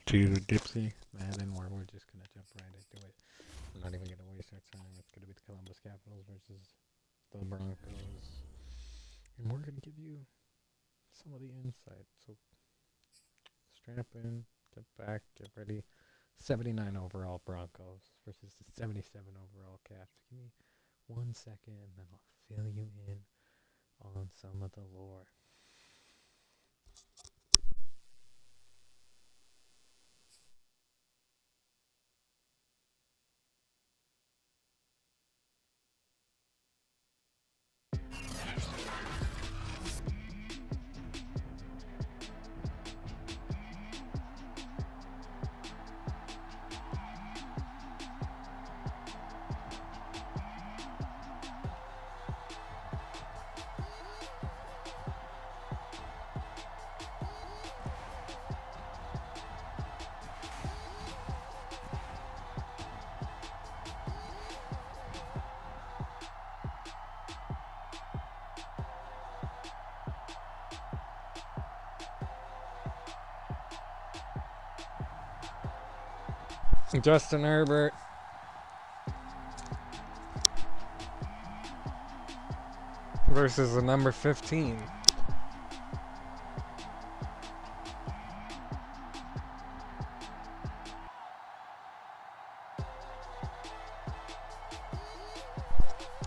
to Dipsey, Madden, where we're just gonna jump right into it. We're not even gonna waste our time. It's gonna be the Columbus Capitals versus the Broncos, and we're gonna give you some of the insight. So strap in, get back, get ready. 79 overall Broncos versus the 77 overall Caps. Give me 1 second, and then I'll fill you in on some of the lore. Justin Herbert versus the number 15.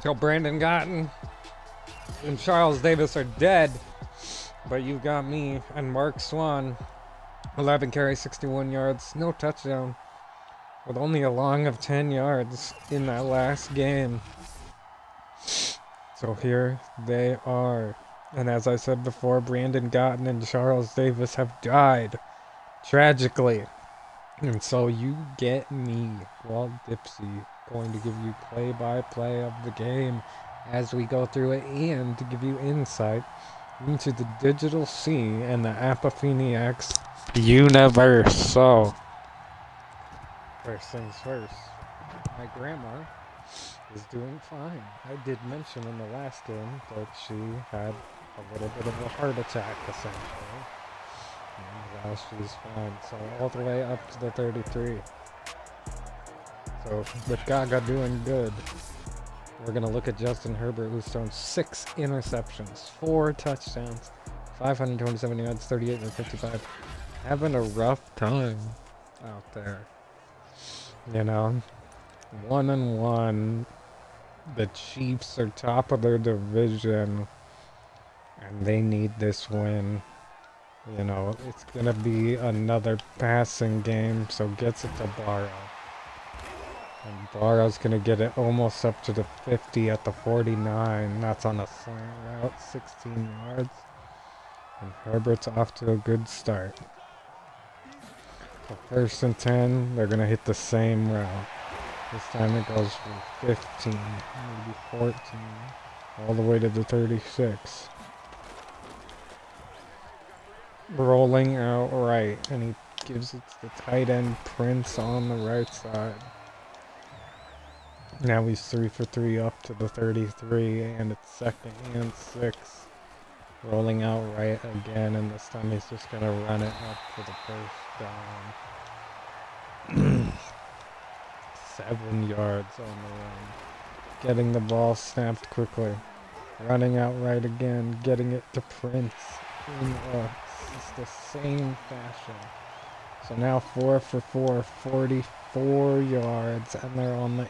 So Brandon Gotton and Charles Davis are dead, but you've got me and Mark Swan. 11 carries, 61 yards, no touchdown, with only a long of 10 yards in that last game. So here they are. And as I said before, Brandon Gotton and Charles Davis have died tragically. And so you get me, Walt Dipsey, going to give you play-by-play of the game as we go through it, and to give you insight into the Digital Sea and the Apopheniacs universe. So, first things first, my grandma is doing fine. I did mention in the last game that she had a little bit of a heart attack, essentially. And now she's fine. So all the way up to the 33. So with Gaga doing good, we're going to look at Justin Herbert, who's thrown 6 interceptions, 4 touchdowns, 527 yards, 38 and 55. Having a rough time out there. You know, 1-1. The Chiefs are top of their division, and they need this win. You know, it's going to be another passing game, so gets it to Barrow. And Barrow's going to get it almost up to the 50 at the 49. That's on a slant route, 16 yards. And Herbert's off to a good start. So 1st and 10, they're going to hit the same route. This time it goes for 15, maybe 14, all the way to the 36. Rolling out right, and he gives it to the tight end Prince on the right side. Now he's 3 for 3 up to the 33, and it's 2nd and 6. Rolling out right again, and this time he's just going to run it up for the 1st down. 7 yards on the run. Getting the ball snapped quickly. Running out right again, getting it to Prince in the same fashion. So now 4 for 4, 44 yards, and they're on the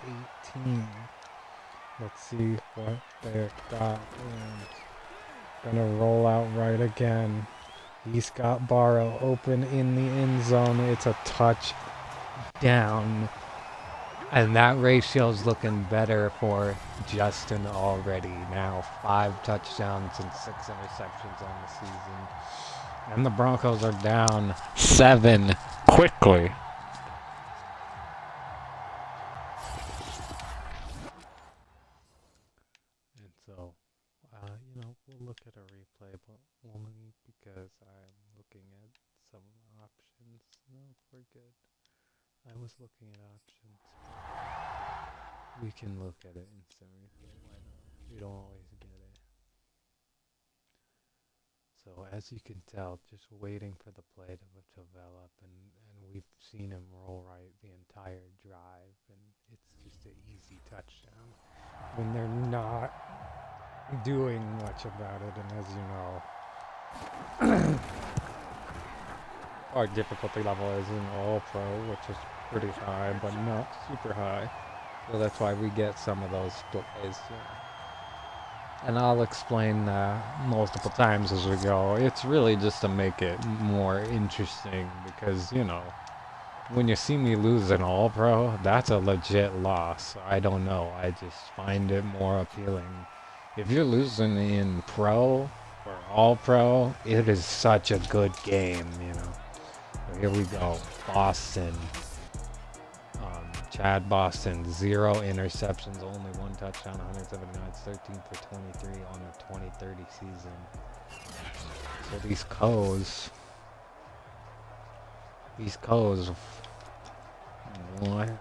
18. Let's see what they've got. And gonna roll out right again. He's got Barrow open in the end zone. It's a touchdown. And that ratio's looking better for Justin already. Now 5 touchdowns and 6 interceptions on the season. And the Broncos are down 7 quickly. And so, we'll look at a replay, but only because I'm looking at some options. No, we're good. I was looking at options. We can look at it instant replay. Why not? We don't always get it. So as you can tell, just waiting for the play to develop, and we've seen him roll right the entire drive, and it's just an easy touchdown when they're not doing much about it. And as you know, our difficulty level is an all-pro, which is pretty high, but not super high. So that's why we get some of those plays. And I'll explain that multiple times as we go. It's really just to make it more interesting because, you know, when you see me lose an all-pro, that's a legit loss. I don't know. I just find it more appealing. If you're losing in pro or all-pro, it is such a good game, you know. So here we go. Boston. Chad Boston, 0 interceptions, only 1 touchdown, 170 yards, 13 for 23 on the 2030 season. So these codes want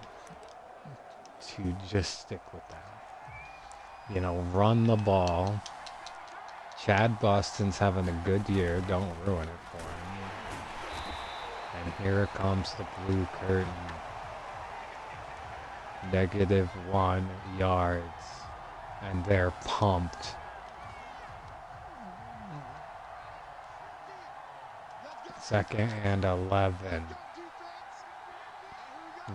to just stick with that. You know, run the ball. Chad Boston's having a good year. Don't ruin it for him. And here comes the blue curtain. -1 yards, and they're pumped. Second and 11.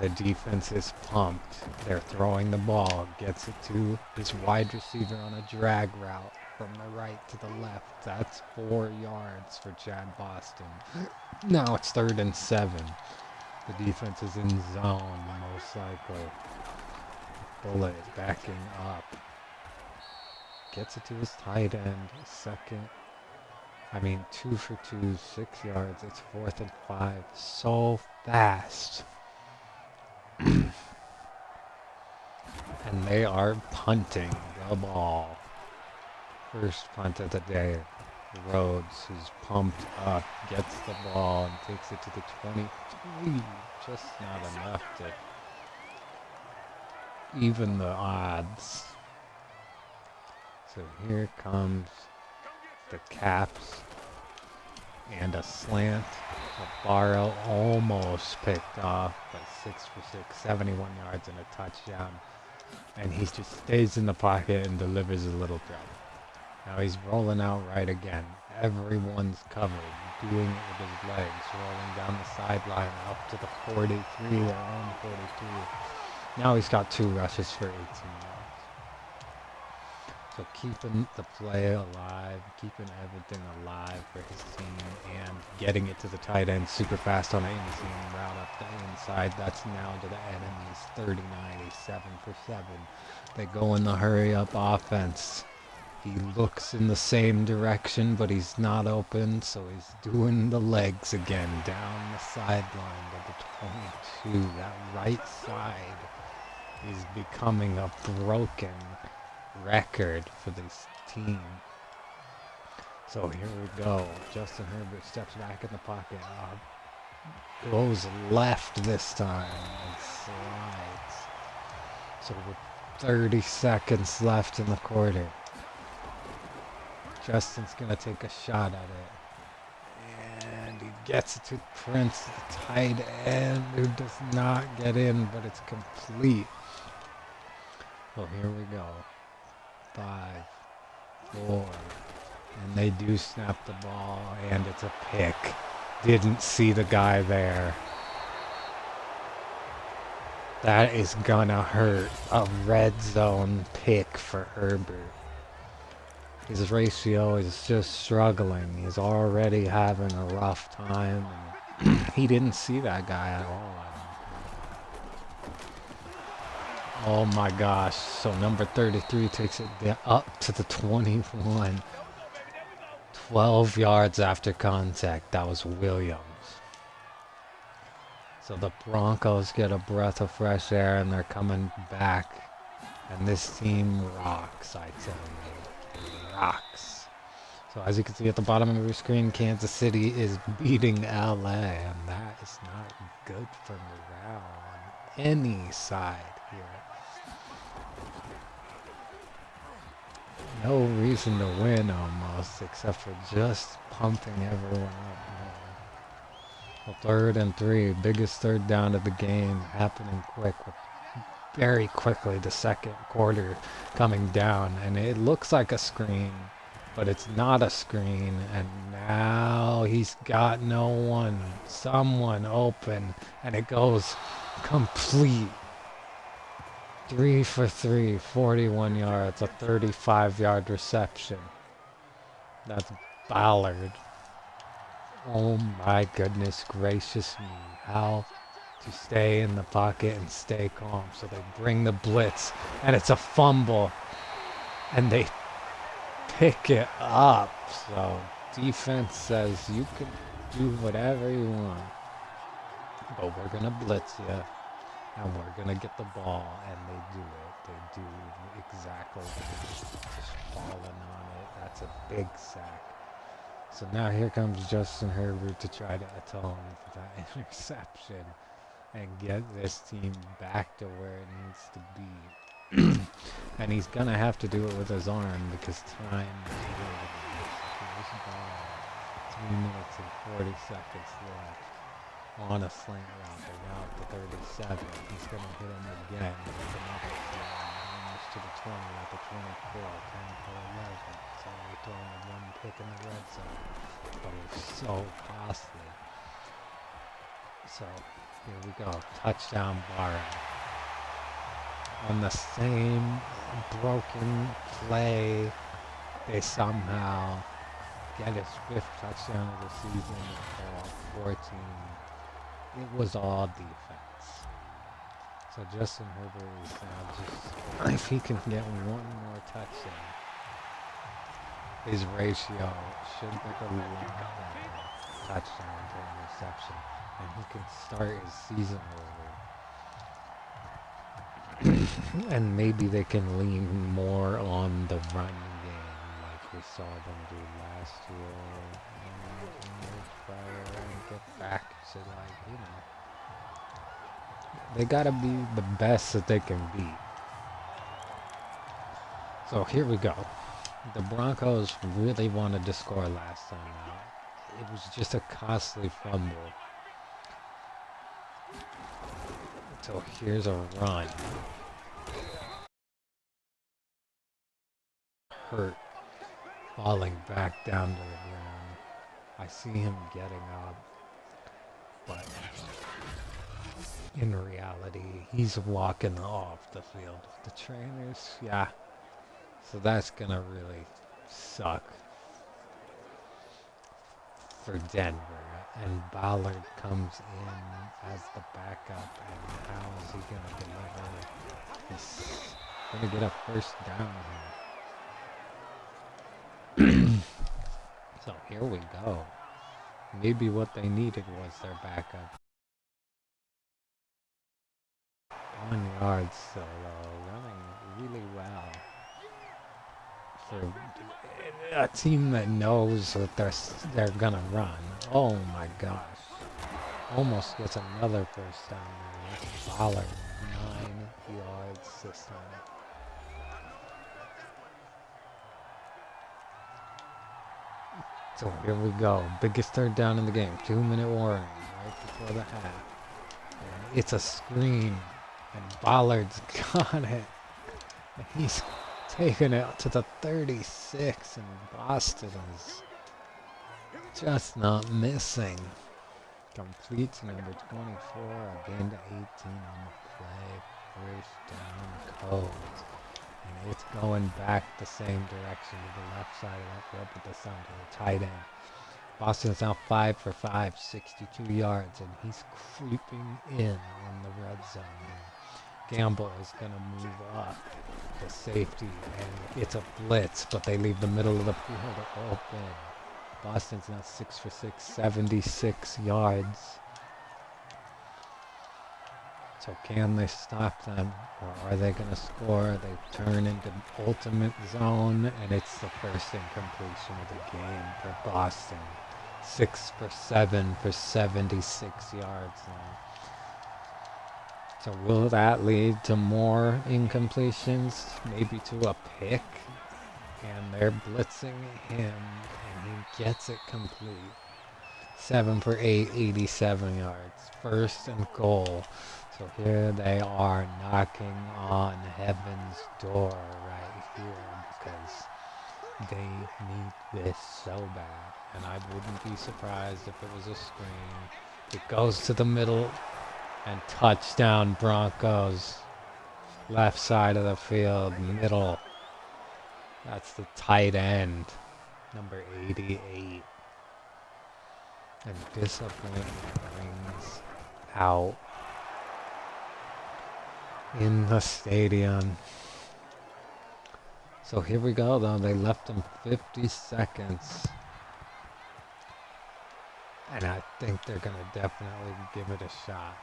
The defense is pumped. They're throwing the ball. Gets it to his wide receiver on a drag route from the right to the left. That's 4 yards for Chad Boston. Now it's 3rd and 7. The defense is in zone, most likely. Bullet backing up. Gets it to his tight end. 2 for 2, 6 yards. It's 4th and 5. So fast. And they are punting the ball. First punt of the day. Rhodes, who's pumped up, gets the ball and takes it to the 23. Just not enough to even the odds. So here comes the Caps and a slant. Barrow almost picked off, but 6 for 6, 71 yards and a touchdown. And he just stays in the pocket and delivers a little throw. Now he's rolling out right again. Everyone's covered, doing it with his legs, rolling down the sideline up to the 43, their own 42. Now he's got 2 rushes for 18 yards. So keeping the play alive, keeping everything alive for his team, and getting it to the tight end super fast on an in-seam route up the inside. That's now to the enemy's 39. He's 7 for 7. They go in the hurry-up offense. He looks in the same direction, but he's not open, so he's doing the legs again down the sideline to the 22. That right side is becoming a broken record for this team. So here we go. Justin Herbert steps back in the pocket. Goes left this time and slides. So with 30 seconds left in the quarter, Justin's going to take a shot at it. And he gets it to Prince, the tight end, who does not get in, but it's complete. Well, here we go. 5, 4, and they do snap the ball, and it's a pick. Didn't see the guy there. That is gonna hurt. A red zone pick for Herbert. His ratio is just struggling. He's already having a rough time. And he didn't see that guy at all. Oh my gosh. So number 33 takes it up to the 21. 12 yards after contact. That was Williams. So the Broncos get a breath of fresh air and they're coming back. And this team rocks, I tell you. Rocks. So as you can see at the bottom of your screen, Kansas City is beating LA. And that is not good for morale on any side here. No reason to win almost, except for just pumping everyone up more. Well, 3rd and 3, biggest third down of the game, happening quick, very quickly, the second quarter coming down, and it looks like a screen, but it's not a screen, and now he's got no one, someone open, and it goes complete. 3 for 3, 41 yards, a 35-yard reception. That's Ballard. Oh my goodness gracious me. How to stay in the pocket and stay calm. So they bring the blitz, and it's a fumble, and they pick it up. So defense says you can do whatever you want, but we're going to blitz you, and we're going to get the ball, and they do it. They do exactly that. Just falling on it. That's a big sack. So now here comes Justin Herbert to try to atone for that interception and get this team back to where it needs to be. And he's going to have to do it with his arm because time is really here's the ball. 3 minutes and 40 seconds left on a slant route. They're now at the 37. He's going to hit him again with another slant. Almost to the 20 at the 24. 10 for 11. So we're throwing one pick in the red zone. But it was so costly. So here we go. Touchdown Barra. On the same broken play, they somehow get his 5th touchdown of the season for 14. It was all defense. So Justin Herbert is now just, if he can get one more touchdown, his ratio should be a touchdown to interception, and he can start his season over. And maybe they can lean more on the run game like we saw them do last year and get back to, like, you know, they gotta be the best that they can be. So here we go. The Broncos really wanted to score last time out. It was just a costly fumble. So here's a run. Hurt, falling back down to the ground. I see him getting up, but in reality, he's walking off the field. The trainers, yeah. So that's gonna really suck for Denver. And Ballard comes in as the backup, and how is he gonna deliver? He's gonna get a first down here. So here we go. Maybe what they needed was their backup. 1 yard solo, running really well for a team that knows that they're gonna run. Oh my gosh. Almost gets another first down there. Ballard, 9 yards this time. So here we go. Biggest third down in the game. 2-minute warning right before the half. And it's a screen. And Ballard's got it. And he's taking it to the 36. And Boston is just not missing. Complete to number 24. A gain to 18 on the play. First down code. And it's going back the same direction to the left side of that field, but this time to the tight end. Boston's now 5 for 5, 62 yards, and he's creeping in on the red zone. Gamble is going to move up to safety, and it's a blitz, but they leave the middle of the field open. Boston's now 6 for 6, 76 yards. So can they stop them, or are they going to score? They turn into ultimate zone, and it's the first incompletion of the game for Boston. 6 for 7 for 76 yards now. So will that lead to more incompletions, maybe to a pick? And they're blitzing him, and he gets it complete. 7 for 8, 87 yards. First and goal. So here they are knocking on heaven's door right here because they need this so bad. And I wouldn't be surprised if it was a screen. It goes to the middle and touchdown Broncos. Left side of the field, middle. That's the tight end, number 88. And disappointment rings out in the stadium. So here we go though, they left them 50 seconds. And I think they're gonna definitely give it a shot.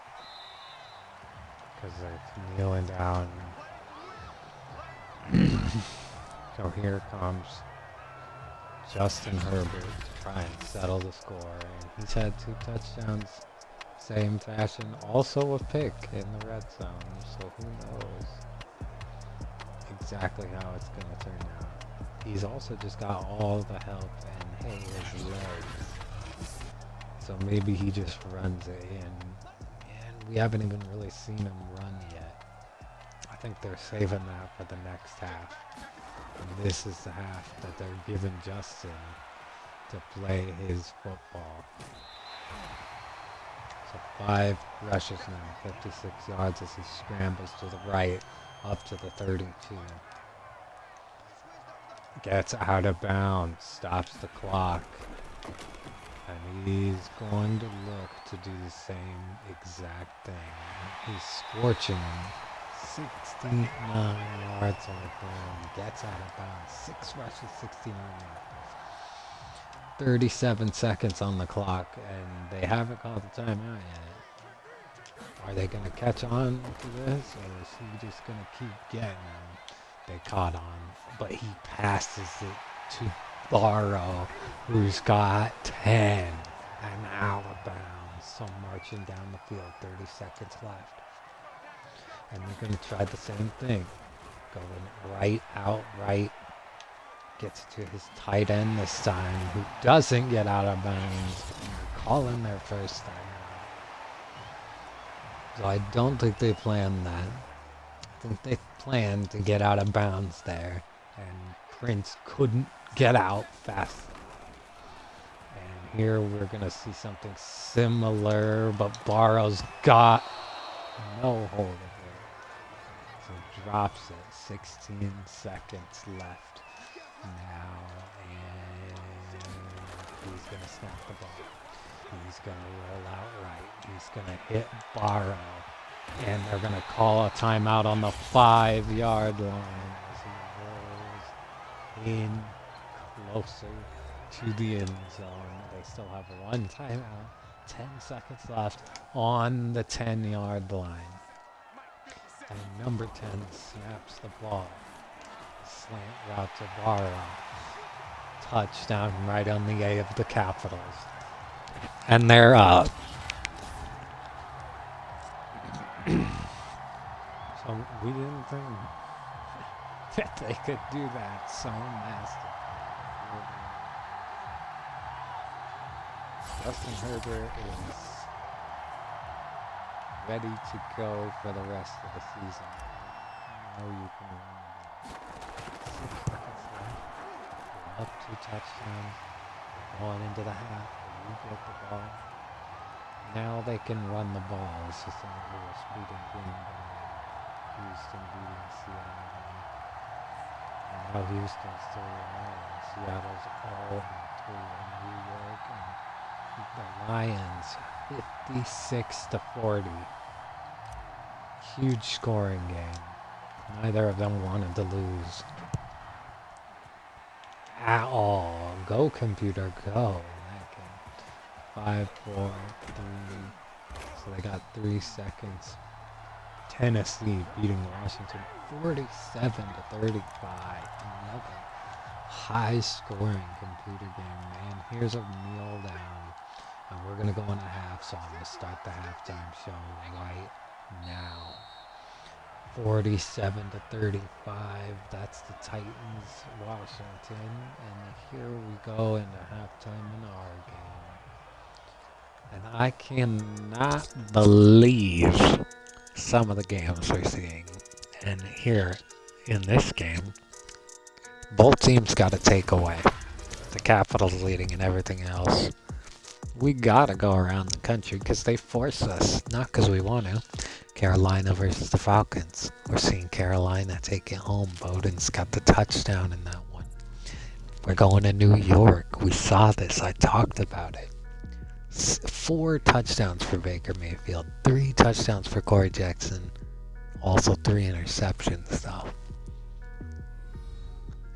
Because they're kneeling down. So here comes Justin Herbert to try and settle the score. And he's had 2 touchdowns, same fashion. Also a pick in the red zone. So who knows exactly how it's going to turn out. He's also just got all the help and hey, his legs. So maybe he just runs it in. And we haven't even really seen him run yet. I think they're saving that for the next half. And this is the half that they're giving Justin to play his football. So 5 rushes now, 56 yards as he scrambles to the right, up to the 32. Gets out of bounds, stops the clock. And he's going to look to do the same exact thing. He's scorching him. 69 yards on the ground. Gets out of bounds. 6 rushes, 69 yards. 37 seconds on the clock, and they haven't called the timeout yet. Are they going to catch on to this, or is he just going to keep getting them? They caught on, but he passes it to Barrow, who's got 10 and out of bounds. So marching down the field, 30 seconds left. And they're going to try the same thing. Going right out, right. Gets to his tight end this time, who doesn't get out of bounds. They're calling their first time out. So I don't think they planned that. I think they planned to get out of bounds there. And Prince couldn't get out fast. And here we're going to see something similar, but Barrow's got no hold of it. So drops it. 16 seconds left now. And he's going to snap the ball. He's going to roll out right. He's going to hit Barrow. And they're going to call a timeout on the 5-yard line as he rolls in closer to the end zone. They still have 1 timeout, 10 seconds left on the 10-yard line. And number 10 snaps the ball. Slant route to Barrow. Touchdown right on the A of the Capitals. And they're up. So we didn't think that they could do that so nasty. Justin Herbert is ready to go for the rest of the season. Now you can remember. 6 seconds left. We're up 2 touchdowns. Going into the half. You get the ball. Now they can run the ball. It's just St. Louis beating Green Bay. Houston beating Seattle. And now Houston's 3-0. Seattle's 0-3 in New York. And the Lions 56-40. Huge scoring game. Neither of them wanted to lose at all. Go, computer, go. 5, 4, 3. So they got 3 seconds. Tennessee beating Washington 47-35. Another high-scoring computer game. And here's a kneel down. And we're going to go into half, so I'm going to start the halftime show right now. 47-35. That's the Titans, Washington. And here we go into halftime in our game. And I cannot believe some of the games we're seeing. And here, in this game, both teams got a takeaway. The Capitals leading and everything else. We gotta go around the country because they force us, not because we want to. Carolina versus the Falcons. We're seeing Carolina take it home. Bowden's got the touchdown in that one. We're going to New York. We saw this. I talked about it. 4 touchdowns for Baker Mayfield. 3 touchdowns for Corey Jackson. Also 3 interceptions, though.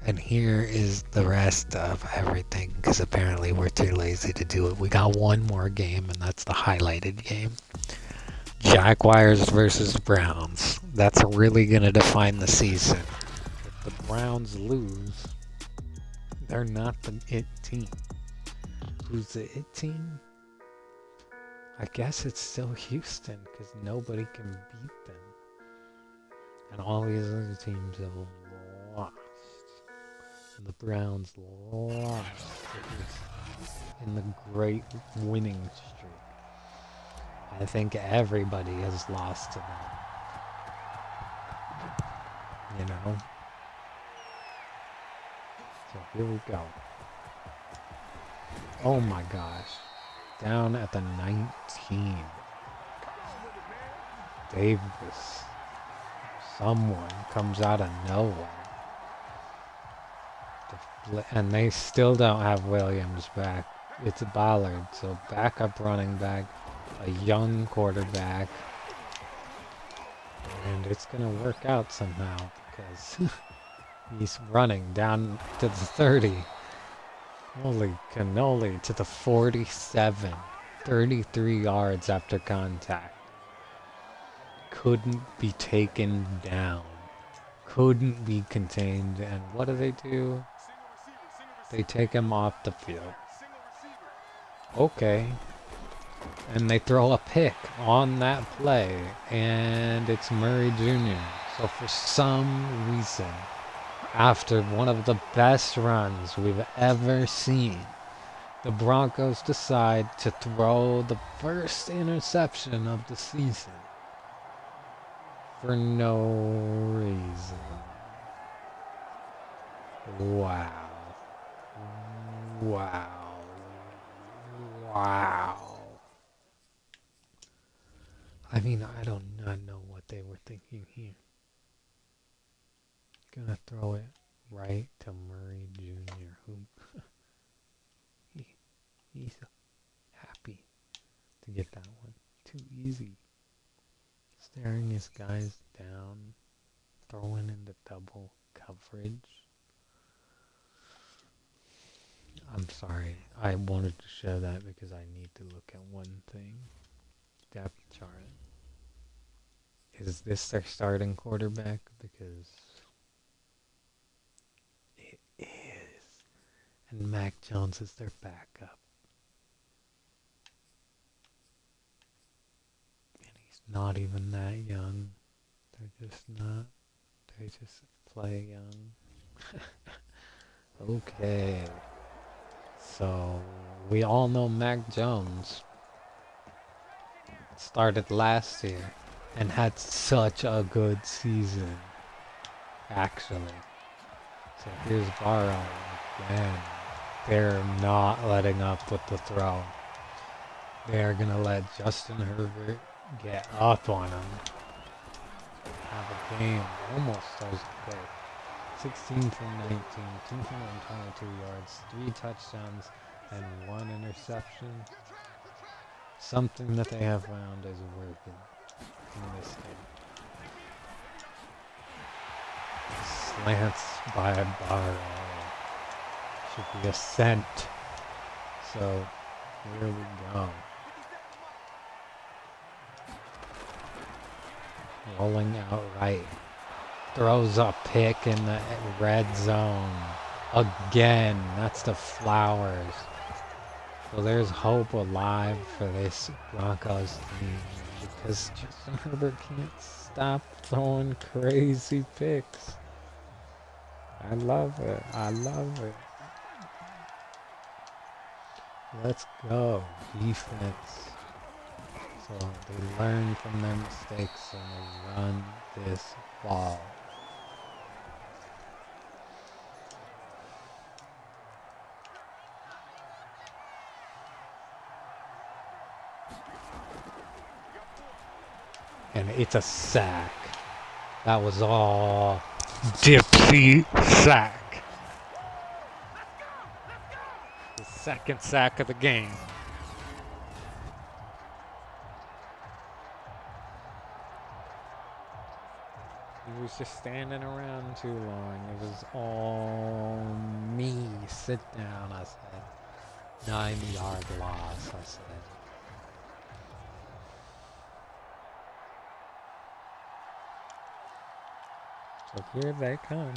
And here is the rest of everything, because apparently we're too lazy to do it. We got one more game, and that's the highlighted game. Jaguars versus Browns. That's really going to define the season. If the Browns lose, they're not the it team. Who's the it team? I guess it's still Houston, because nobody can beat them. And all these other teams have lost. And the Browns lost in the great winning streak. I think everybody has lost to them. You know? So here we go. Oh my gosh. Down at the 19. Davis. Someone comes out of nowhere. And they still don't have Williams back. It's Ballard, so backup running back, a young quarterback. And it's going to work out somehow because he's running down to the 30. Holy cannoli, to the 47. 33 yards after contact. Couldn't be taken down. Couldn't be contained. And what do? They take him off the field. Okay. And they throw a pick on that play. And it's Murray Jr. So for some reason, after one of the best runs we've ever seen, the Broncos decide to throw the first interception of the season. For no reason. Wow. Wow. Wow. I mean, I do not know what they were thinking here. Gonna throw it right to Murray Jr., who he's happy to get that one. Too easy. Staring his guys down, throwing into double coverage. I'm sorry. I wanted to show that because I need to look at one thing. Depth chart. Is this their starting quarterback? Because it is. And Mac Jones is their backup. And he's not even that young. They're just not. They just play young. Okay. So, we all know Mac Jones started last year and had such a good season, actually. So here's Barrow again. They're not letting up with the throw. They're going to let Justin Herbert get up on him. Have a game. Almost does okay. 16 from 19, 222 yards, 3 touchdowns, and 1 interception. Something that they have found is working in this game. Slants by Barrow. Should be a scent. So, here we go. Rolling out right. Throws a pick in the red zone. Again. That's the Flowers. So there's hope alive for this Broncos team. Because Justin Herbert can't stop throwing crazy picks. I love it. I love it. Let's go, defense. So they learn from their mistakes and they run this ball. And it's a sack. That was all Dipsey sack. The second sack of the game. He was just standing around too long. It was all me. Sit down, I said. 9-yard loss, I said. So here they come,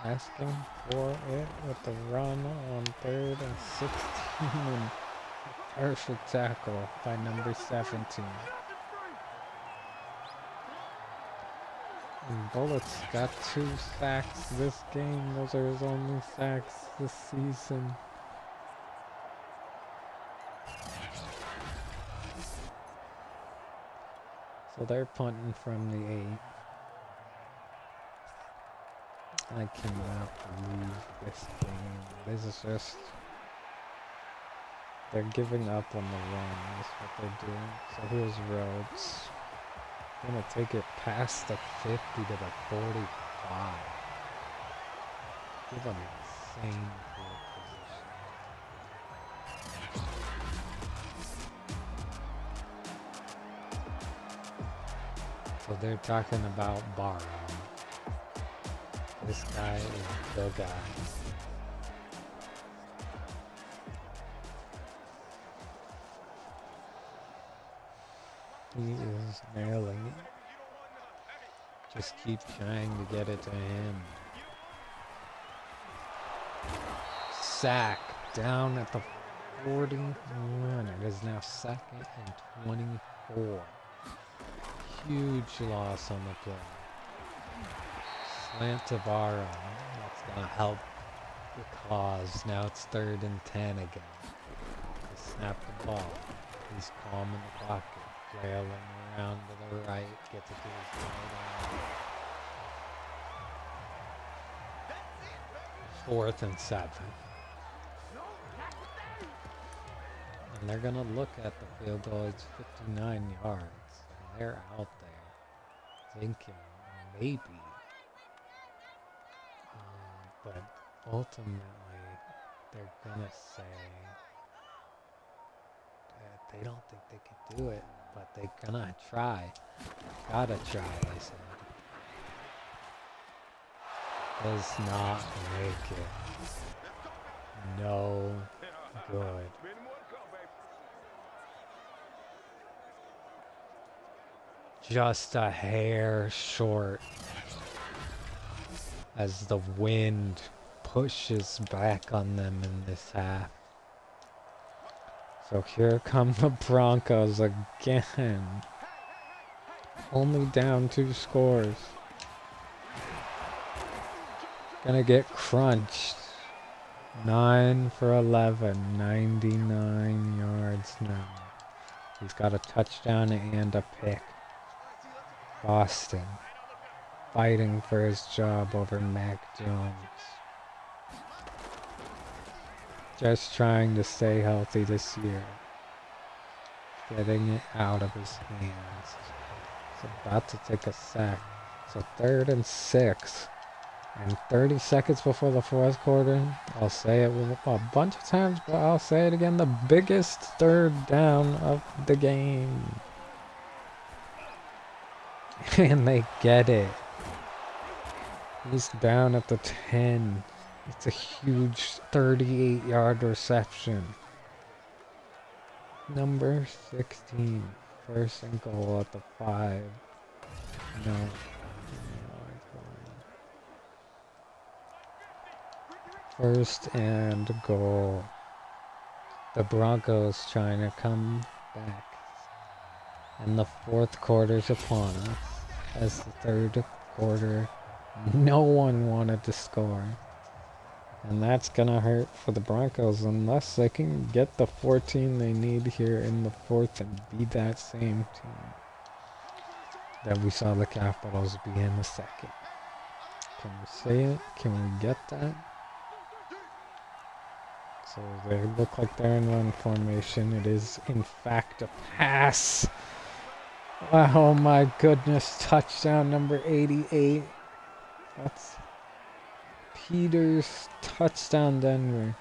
asking for it with the run on 3rd and 16. Perfect tackle by number 17. And Bullets got 2 sacks this game. Those are his only sacks this season. So they're punting from the 8. I cannot believe this game. This is just... They're giving up on the run, that's what they're doing. So here's Rhodes. Gonna take it past the 50 to the 45. Give an insane field position. So they're talking about Barrow. This guy is the guy. He is nailing it. Just keep trying to get it to him. Sack down at the 41. It is now 2nd and 24. Huge loss on the play. Slant to Barrow. That's gonna help the cause. Now it's 3rd and 10 again. They snap the ball. He's calm in the pocket. Flailing around to the right. Gets it to his right arm. 4th and 7. And they're gonna look at the field goal. It's 59 yards. And they're out there thinking maybe. But ultimately, they're gonna say that they don't think they can do it, but they're gonna try. Gotta try, they said. Does not make it. No good. Just a hair short. As the wind pushes back on them in this half. So here come the Broncos again. Only down 2 scores. Gonna get crunched. 9 for 11, 99 yards now. He's got a touchdown and a pick. Boston. Fighting for his job over Mac Jones. Just trying to stay healthy this year. Getting it out of his hands. He's about to take a sack. So 3rd and 6. And 30 seconds before the 4th quarter. I'll say it a bunch of times, but I'll say it again. The biggest 3rd down of the game. And they get it. He's down at the 10. It's a huge 38-yard reception. Number 16. 1st and goal at the 5. No. First and goal. The Broncos trying to come back. And the 4th quarter's upon us. As the 3rd quarter, no one wanted to score. And that's going to hurt for the Broncos unless they can get the 14 they need here in the fourth and be that same team that we saw the Capitals be in the second. Can we say it? Can we get that? So they look like they're in run formation. It is, in fact, a pass. Oh my goodness. Touchdown number 88. That's Peters. Touchdown Denver.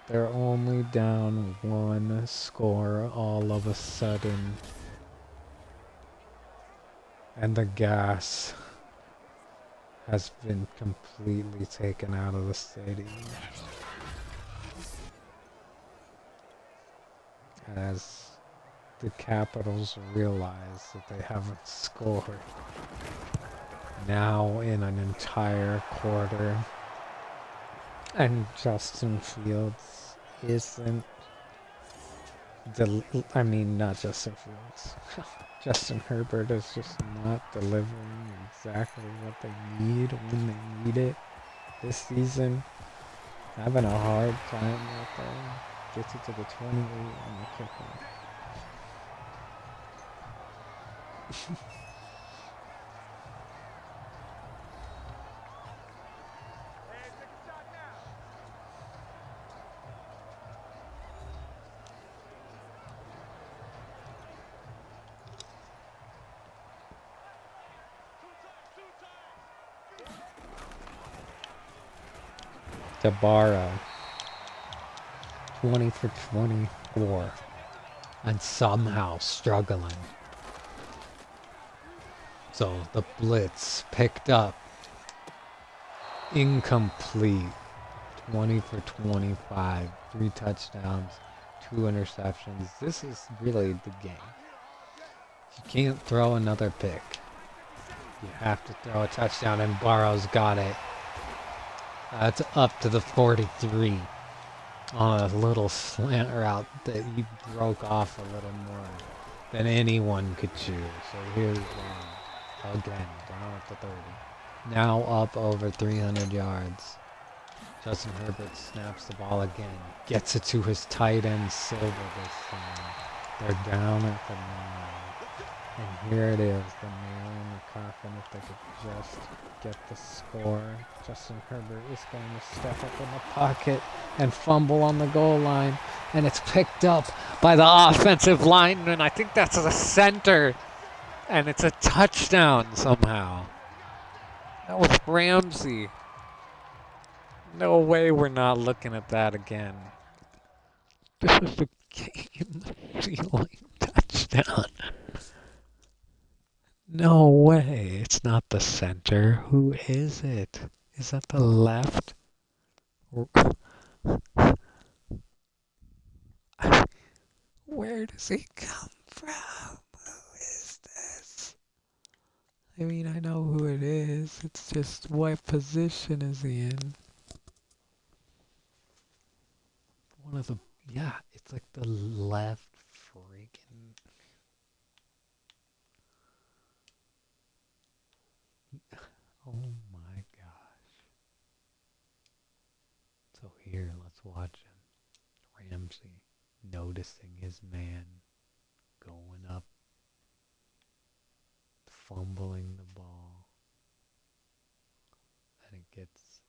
They're only down one score all of a sudden. And the gas has been completely taken out of the stadium. As the Capitals realize that they haven't scored now in an entire quarter. And Justin Fields isn't not Justin Fields. Justin Herbert is just not delivering exactly what they need when they need it this season. Having a hard time out there. Gets it to the 28 on the kickoff. Tabara, 20 for 24, and somehow struggling. So the blitz picked up, incomplete, 20 for 25, 3 touchdowns, 2 interceptions. This is really the game. You can't throw another pick. You have to throw a touchdown, and Barrow's got it. It's up to the 43 on a little slant route that he broke off a little more than anyone could choose. So here's again, down at the 30. Now up over 300 yards. Justin Herbert snaps the ball again. Gets it to his tight end, Silver, this time. They're down at the 9. And here it is, the nail in the coffin. If they could just get the score. Justin Herbert is going to step up in the pocket and fumble on the goal line. And it's picked up by the offensive lineman. I think that's the center. And it's a touchdown somehow. That was Ramsey. No way we're not looking at that again. This is a game-sealing touchdown. No way. It's not the center. Who is it? Is that the left? Where does he come from? Who is this? I mean, I know who it is. It's just what position is he in? One of the... Yeah, it's like the left freaking... Oh my gosh. So here, let's watch him. Ramsey noticing his man going up, fumbling the ball, and it gets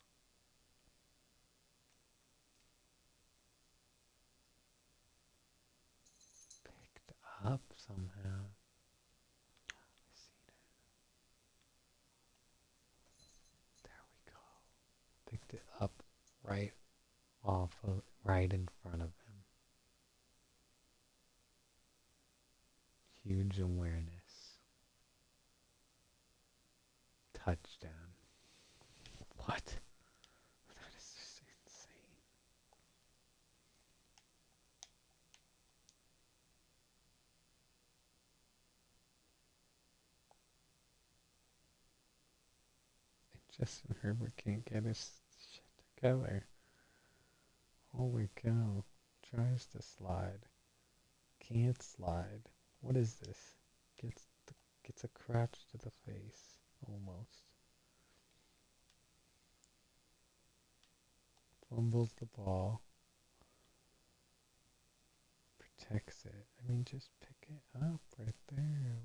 picked up somehow. I seen it. There we go. Picked it up right in front of him. Huge awareness. Touchdown. What? That is just insane. Justin Herbert can't get his shit together. Holy cow. Tries to slide. Can't slide. What is this? Gets a crotch to the face. Almost. Fumbles the ball. Protects it. I mean, just pick it up right there.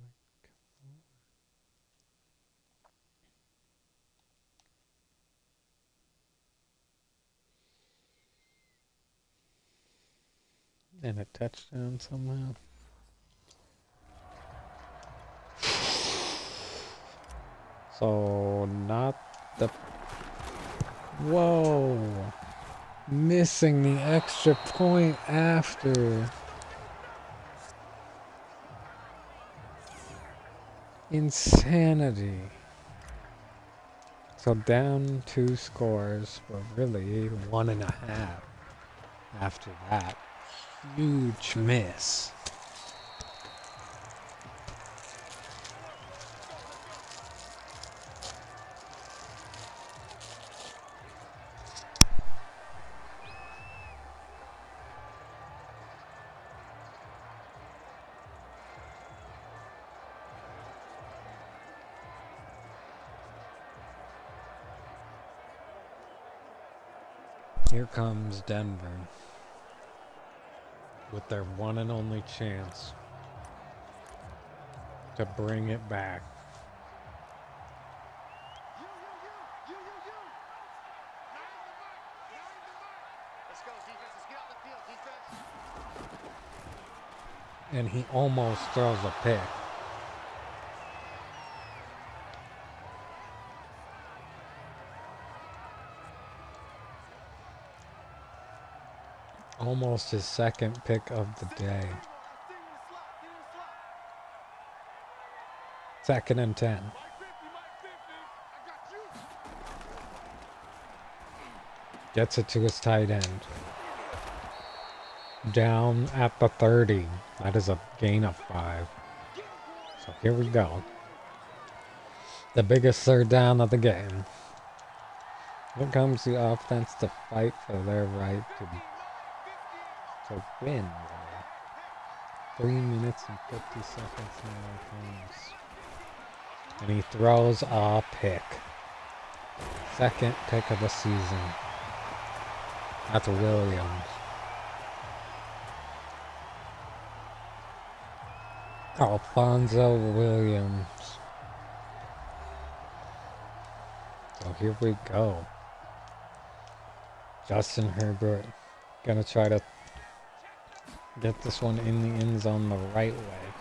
And a touchdown somehow. So, not the... Whoa! Missing the extra point after. Insanity. So down 2 scores, but really 1.5 after that. Huge miss. Here comes Denver with their one and only chance to bring it back. And he almost throws a pick. Almost his second pick of the day. 2nd and 10. Gets it to his tight end. Down at the 30. That is a gain of 5. So here we go. The biggest third down of the game. Here comes the offense to fight for their right to win. 3 minutes and 50 seconds now comes. And he throws a pick. 2nd pick of the season. That's Williams. Alfonso Williams. So here we go. Justin Herbert gonna try to get this one in the end zone the right way.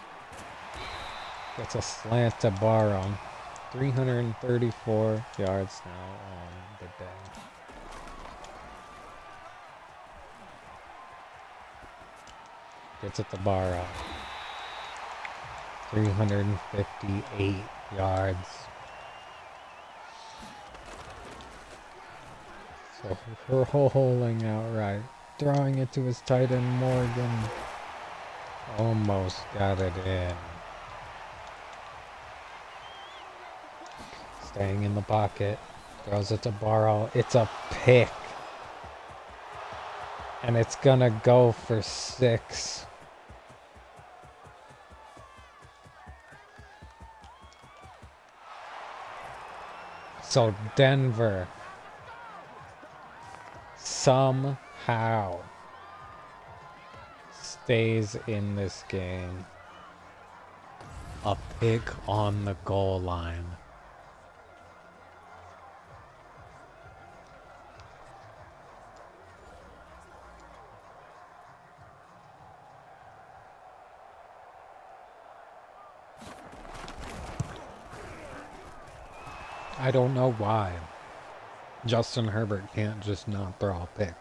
Gets a slant to Barrow. 334 yards now on the day. Gets it to Barrow. 358 yards. So we're holding outright. Throwing it to his tight end Morgan. Almost got it in. Staying in the pocket. Throws it to Barrow. It's a pick. And it's gonna go for 6. So Denver somehow stays in this game. A pick on the goal line. I don't know why Justin Herbert can't just not throw a pick.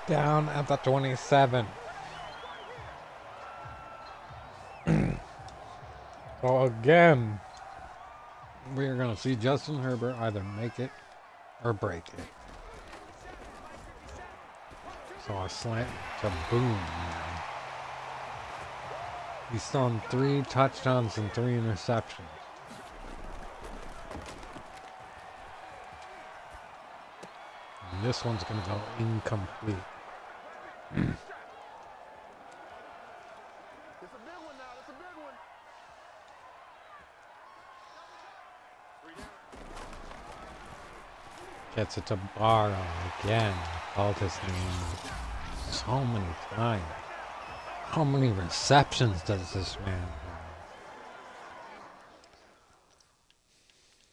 Down at the 27. So again, We're going to see Justin Herbert either make it or break it. So a slant to boom. He's thrown 3 touchdowns and 3 interceptions. And this one's going to go incomplete. Gets it to Barrow again. Called his name so many times. How many receptions does this man have?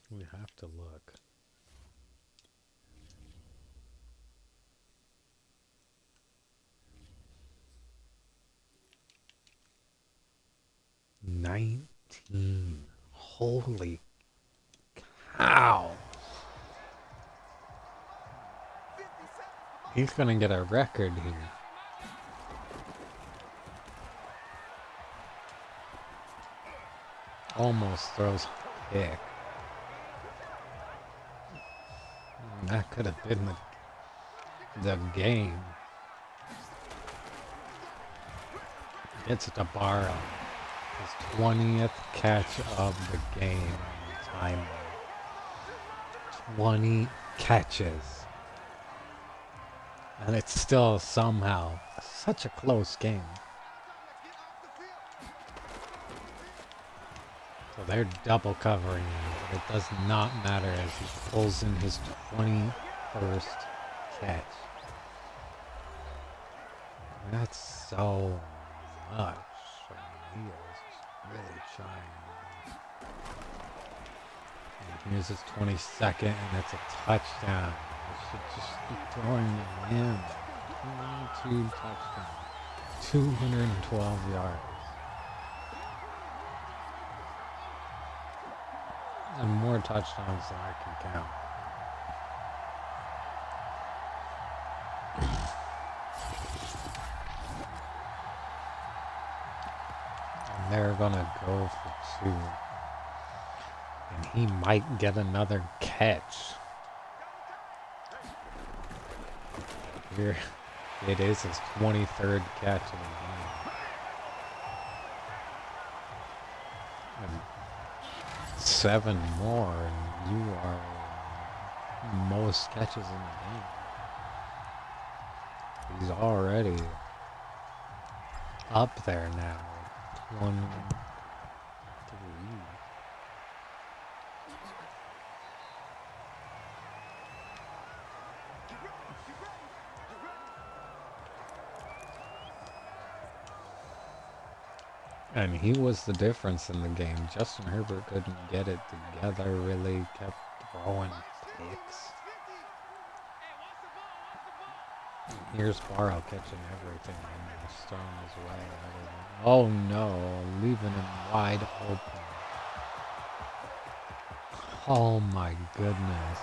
We have to look. $19. Holy cow. He's gonna get a record here. Almost throws a pick. That could have been the game. Gets it to Barrow. His 20th catch of the game on the timeline. 20 catches. And it's still somehow such a close game. So they're double covering him, but it does not matter as he pulls in his 21st catch. That's so much. He is really trying. And here's his 22nd, and it's a touchdown. Should just be throwing it in. 22 touchdowns. 212 yards. And more touchdowns than I can count. And they're gonna go for 2. And he might get another catch. Here it is, his 23rd catch of the game. And 7 more, and you are most catches in the game. He's already up there now. 23. And he was the difference in the game. Justin Herbert couldn't get it together, really kept throwing picks. And here's Barrow catching everything and throwing his way. Oh no, leaving him wide open. Oh my goodness.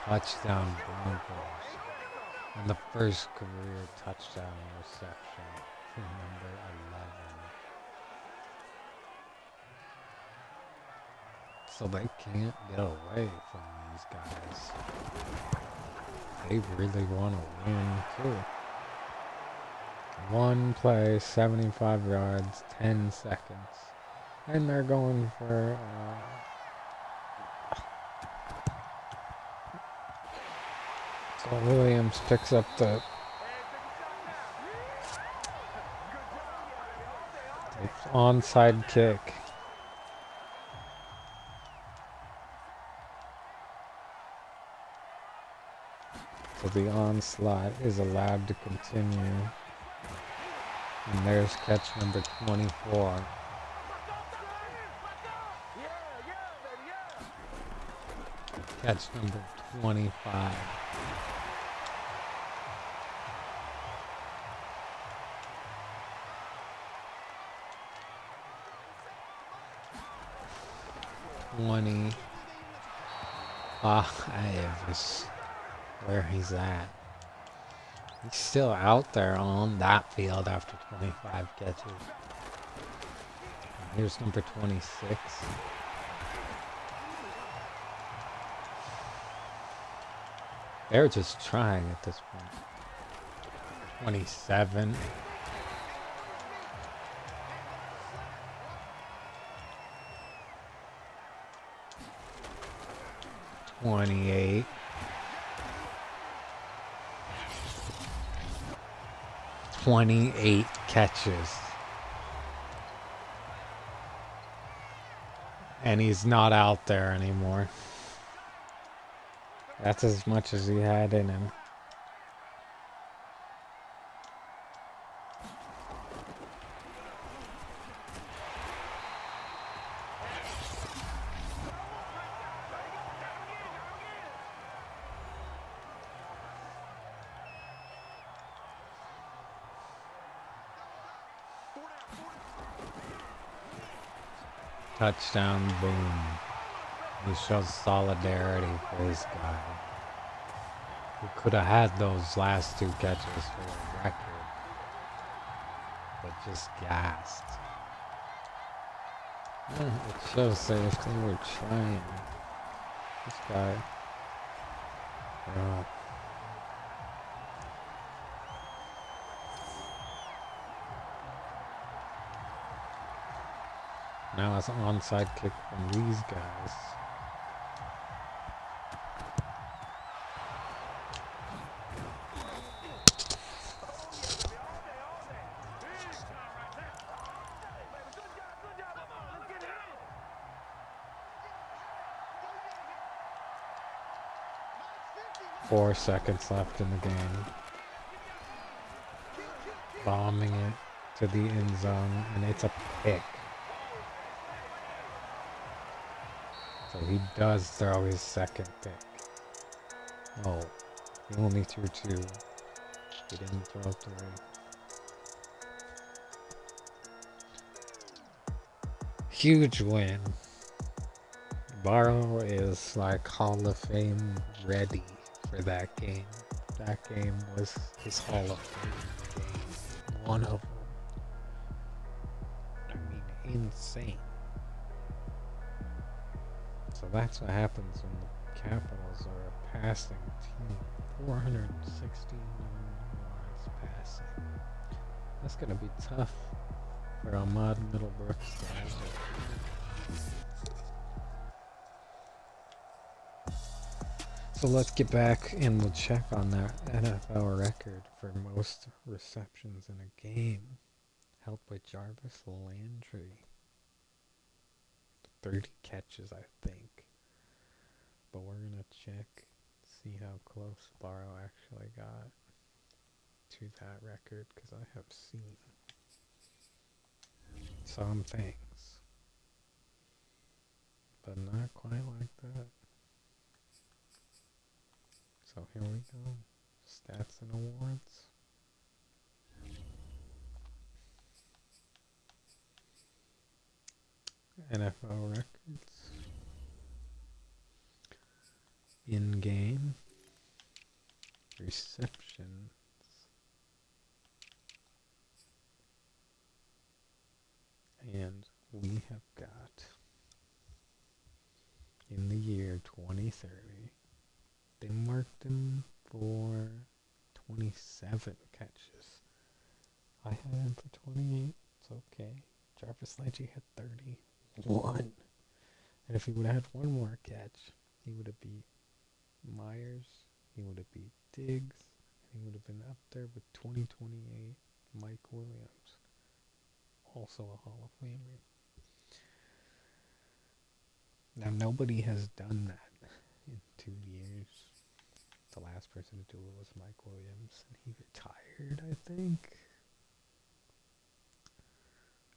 Touchdown Broncos. And the first career touchdown reception for number 11. So they can't get away from these guys. They really want to win too. 1 play, 75 yards, 10 seconds. And they're going for... So Williams picks up the... onside kick. So the onslaught is allowed to continue. And there's catch number 24. Catch number 25. Is where he's at. He's still out there on that field after 25 catches. And here's number 26. They're just trying at this point. 27. 28. 28 catches. And he's not out there anymore. That's as much as he had in him. Touchdown, boom. He shows solidarity for his guy. Who could have had those last 2 catches for a record. But just gassed. Yeah, it shows that if they were trying. This guy. Now it's an onside kick from these guys. Four seconds left in the game. Bombing it to the end zone, and it's a pick. So he does throw his second pick. Oh, he only threw 2. He didn't throw 3. Huge win. Barrow is like Hall of Fame ready for that game. That game was his Hall of Fame game. One of them. I mean, insane. So that's what happens when the Capitals are a passing team. 416 yards passing. That's going to be tough for Ahmad Middlebrooks to have it. So let's get back and we'll check on that NFL record for most receptions in a game. Held by Jarvis Landry. 30 catches, I think. But we're going to check, see how close Barrow actually got to that record, because I have seen some things, but not quite like that. So here we go. Stats and awards. NFL records. In-game. Receptions. And we have got, in the year 2030, they marked him for 27 catches. I had him for 28. It's okay. Jarvis Landry had 31. And if he would have had one more catch, he would have beat Myers, he would have beat Diggs, and he would have been up there with 2028 Mike Williams, also a Hall of Famer. Now, nobody has done that in 2 years. The last person to do it was Mike Williams, and he retired, I think.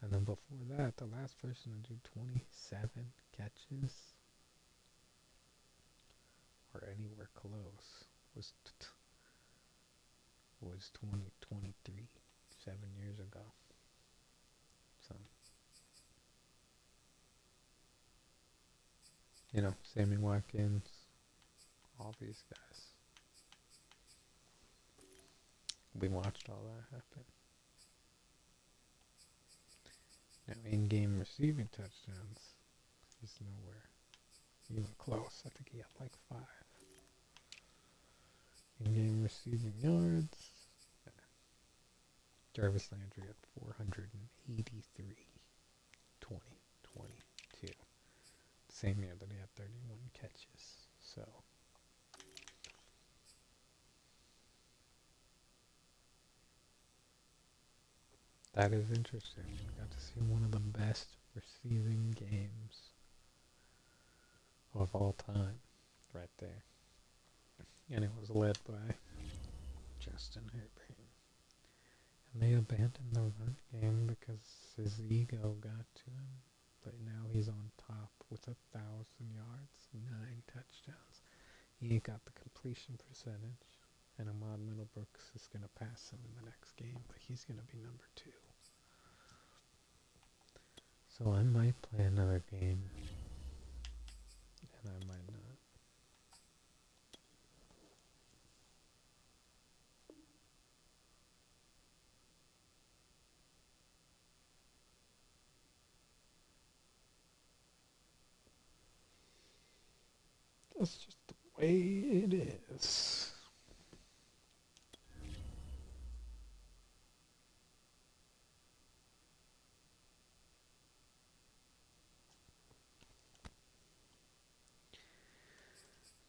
And then before that, the last person to do 27 catches, or anywhere close, was 2023, 7 years ago. So, you know, Sammy Watkins, all these guys. We watched all that happen. Now, in-game receiving touchdowns, he's nowhere even close. I think he had like 5. In-game receiving yards. Jarvis Landry at 483. 2022. Same year that he had 31 catches. So that is interesting. We got to see one of the best receiving games of all time right there. And it was led by Justin Herbert. And they abandoned the run game because his ego got to him. But now he's on top with 1,000 yards, 9 touchdowns. He got the completion percentage. And Ahmad Middlebrooks is going to pass him in the next game, but he's going to be number 2. So I might play another game, and I might not. That's just the way it is.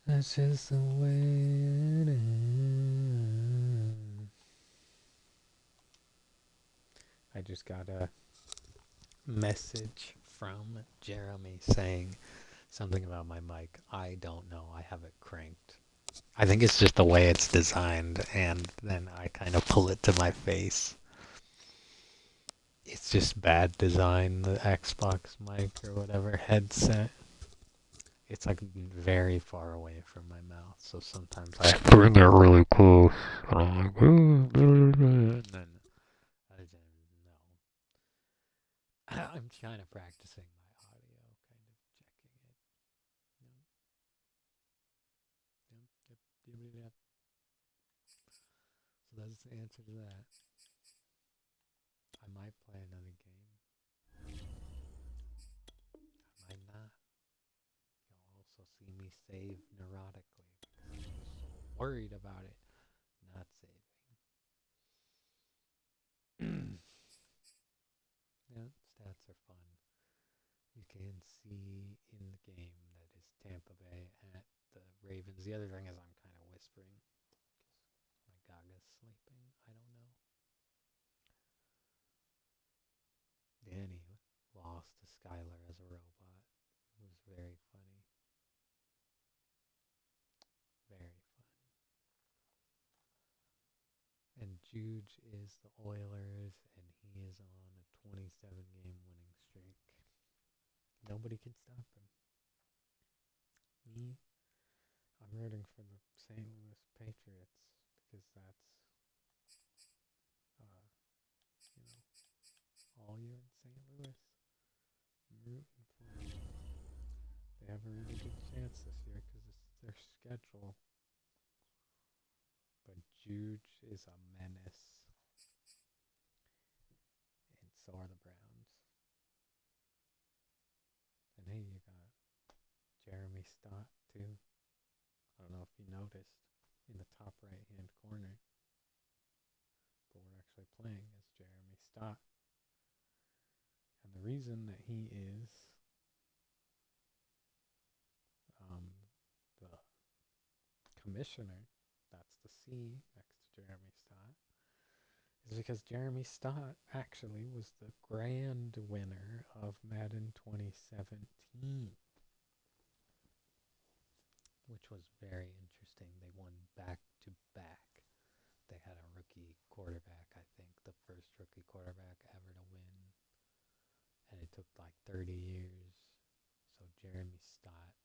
That's just the way it is. I just got a message from Jeremy saying something about my mic. I don't know. I have it cranked. I think it's just the way it's designed, and then I kind of pull it to my face. It's just bad design, the Xbox mic or whatever headset. It's like very far away from my mouth, so sometimes I have to bring it really close. And I'm like, and then I don't know. I'm kind of practicing my audio, kind of checking it. Yep. So that's the answer to that. I might play another game. I might not. You'll also see me save neurotically because I'm so worried about it not saving. Yeah, stats are fun. You can see in the game that is Tampa Bay at the Ravens. The other thing is I'm kind of whispering because my Gaga's sleeping. I don't know. Danny lost to Skylar as a robot. It was very funny. Very fun. And Juge is the Oilers, and he is on a 27-game winning streak. Nobody can stop him. Me, I'm rooting for the St. Louis Patriots because that's, you know, all year in St. Louis. I'm rooting for them. They have a really good chance this year because it's their schedule. But Juge is a menace, and so are the Browns. And hey, you got Jeremy Stott too. I don't know if you noticed in the top right hand corner, but we're actually playing as Jeremy Stott. And the reason that he is the commissioner, that's the C next to Jeremy Stott, is because Jeremy Stott actually was the grand winner of Madden 2017, which was very interesting. They won back to back. They had a rookie quarterback, I think, the first rookie quarterback ever to win. And it took like 30 years. So Jeremy Stott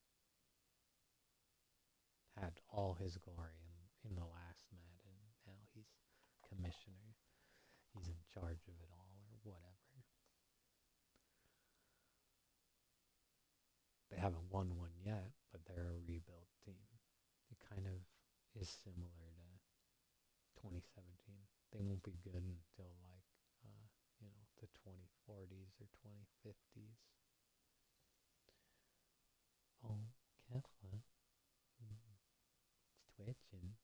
had all his glory in the last Madden. Now he's commissioner. He's in charge of it all or whatever. They haven't won one yet, but they're a rebuild team. It kind of is similar to 2017. They won't be good until like, the 2040s or 2050s. Oh, Kefla. It's twitching.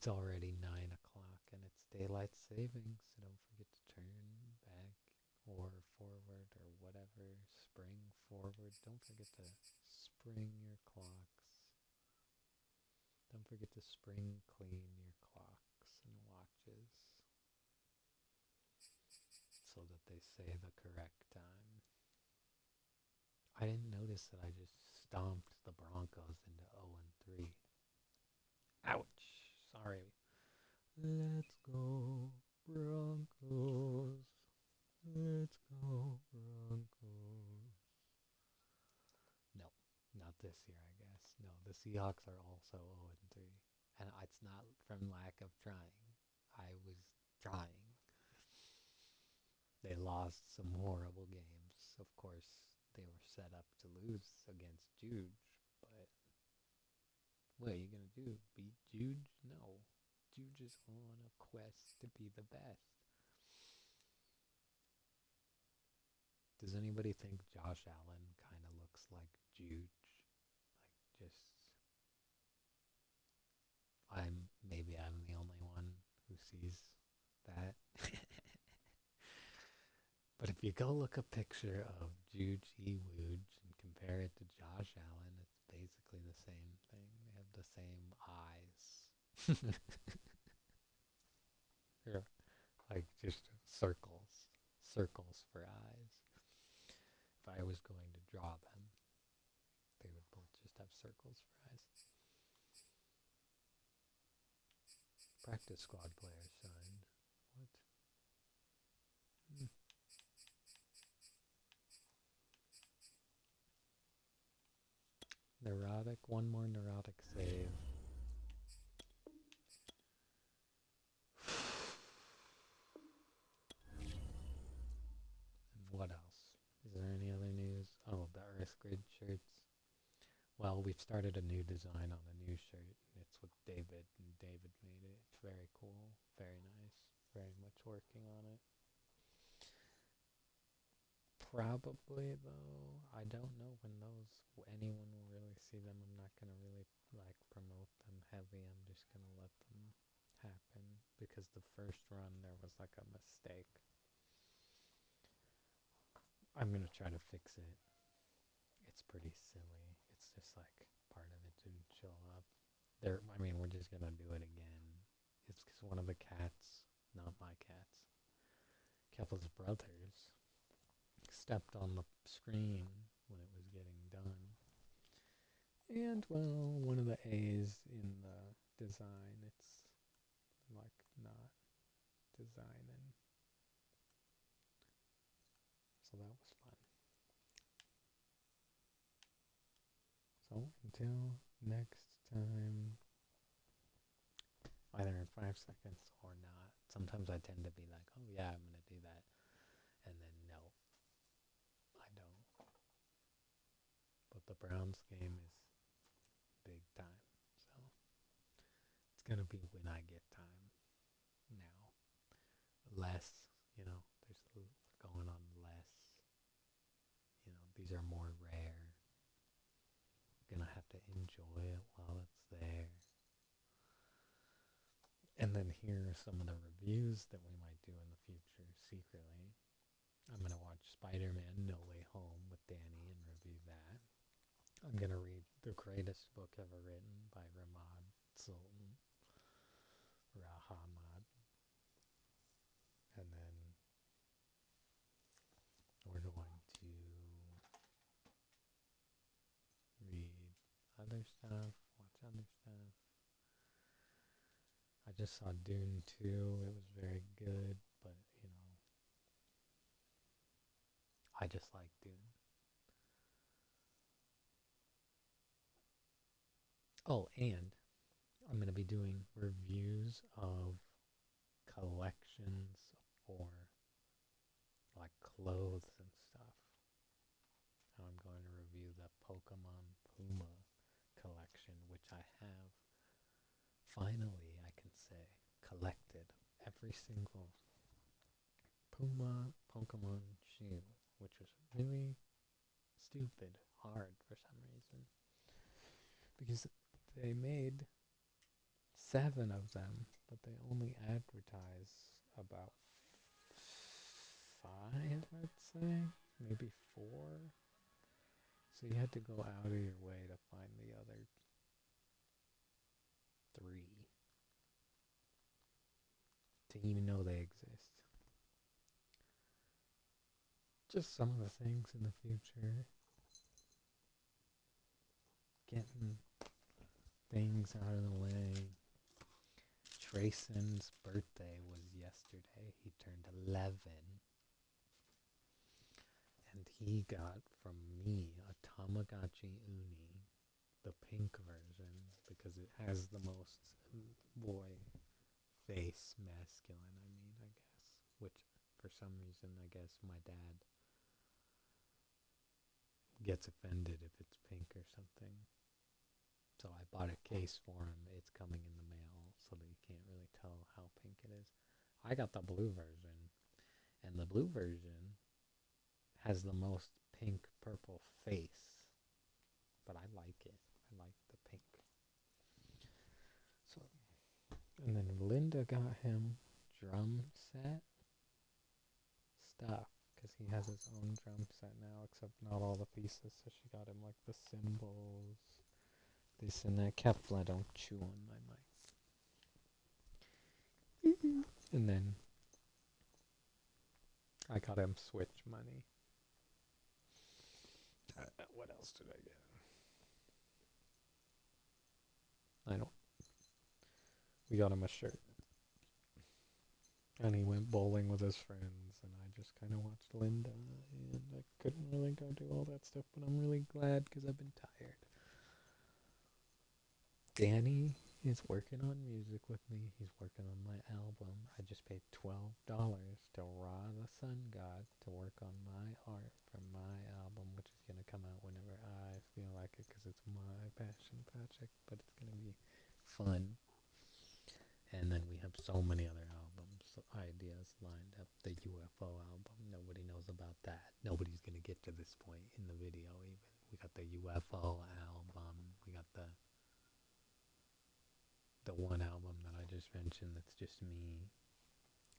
It's already 9 o'clock and it's daylight savings, so don't forget to turn back or forward or whatever. Spring forward. Don't forget to spring your clocks. Don't forget to spring clean your clocks and watches so that they say the correct time. I didn't notice that I just stomped the Broncos into 0-3. Ouch! Sorry. Let's go, Broncos. Let's go, Broncos. No, not this year, I guess. No, the Seahawks are also 0-3. And it's not from lack of trying. I was trying. They lost some horrible games. Of course, they were set up to lose against Juge, but what are you going to do? Beat Juge? No. Juge is on a quest to be the best. Does anybody think Josh Allen kind of looks like Juge? Like, just... Maybe I'm the only one who sees that. But if you go look a picture of Juge Wooj and compare it to Josh Allen, it's basically the same thing. They have the same eyes. Yeah, like just circles. Circles for eyes. If I was going to draw them, they would both just have circles for eyes. Practice squad player signed. What? Neurotic, one more neurotic save. And what else? Is there any other news? Oh, the Earth Grid shirts. Well, we've started a new design on a new shirt. It's with David, and David made it. It's very cool, very nice, very much working on it. Probably, though, I don't know when anyone will really see them. I'm not going to really, promote them heavy. I'm just going to let them happen, because the first run, there was, a mistake. I'm going to try to fix it. It's pretty silly. It's just, part of it didn't show up. We're just going to do it again. It's because one of the cats, not my cats, Keppel's brothers, stepped on the screen when it was getting done. And, well, one of the A's in the design, it's, not designing. So that was fun. So, until next time, either in 5 seconds or not. Sometimes I tend to be like, oh yeah, I'm going to do that. And then no, I don't. But the Browns game is big time. So it's going to be when I get time now. Less, there's going on less. These are more rare. Gonna have to enjoy it while it's there. And then here are some of the reviews that we might do in the future secretly. I'm going to watch Spider-Man No Way Home with Danny and review that. I'm going to read The Greatest Book Ever Written by Ramad Sultan. Rahamad. And then we're going to read other stuff, watch other stuff. I just saw Dune 2. It was very good, but, I just like Dune. Oh, and I'm going to be doing reviews of collections for, clothes and stuff. I'm going to review the Pokemon Puma collection, which I have, finally, I can say, collected every single Puma Pokemon shoe, which was really stupid hard for some reason. Because they made 7 of them, but they only advertise about 5, I'd say, maybe 4. So you had to go out of your way to find the other 3 to even know they exist. Just some of the things in the future. Getting things out of the way. Trayson's birthday was yesterday. He turned 11. And he got from me a Tamagotchi Uni, the pink version, because it has the most boy face masculine, I guess. Which, for some reason, I guess my dad gets offended if it's pink or something. So I bought a case for him. It's coming in the mail so that you can't really tell how pink it is. I got the blue version, and the blue version has the most pink purple face, but I like it. I like the pink. So, and then Linda got him drum set stuff because he has his own drum set now, except not all the pieces. So she got him like the cymbals, this and that. Kefla, don't chew on my mic. And then I got him Switch money. What else did I get? I don't. We got him a shirt. And he went bowling with his friends, and I just kind of watched Linda, and I couldn't really go do all that stuff, but I'm really glad because I've been tired. Danny is working on music with me. He's working on my album. I just paid $12 to Ra the Sun God to work on my art for my album, which is going to come out whenever I feel like it because it's my passion project, but it's going to be fun. And then we have so many other ideas lined up. The UFO album, nobody knows about that. Nobody's going to get to this point in the video even. We got the UFO album. We got the one album that I just mentioned that's just me.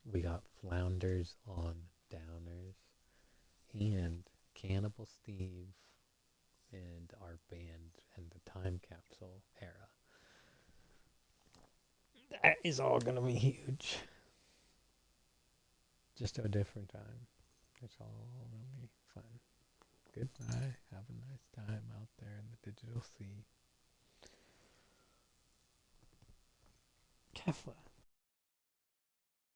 We got Flounders on Downers and Cannibal Steve and our band and the Time Capsule era. That is all going to be huge. Just a different time. It's all going to be fun. Goodbye. Have a nice time out there in the digital sea. Kefla.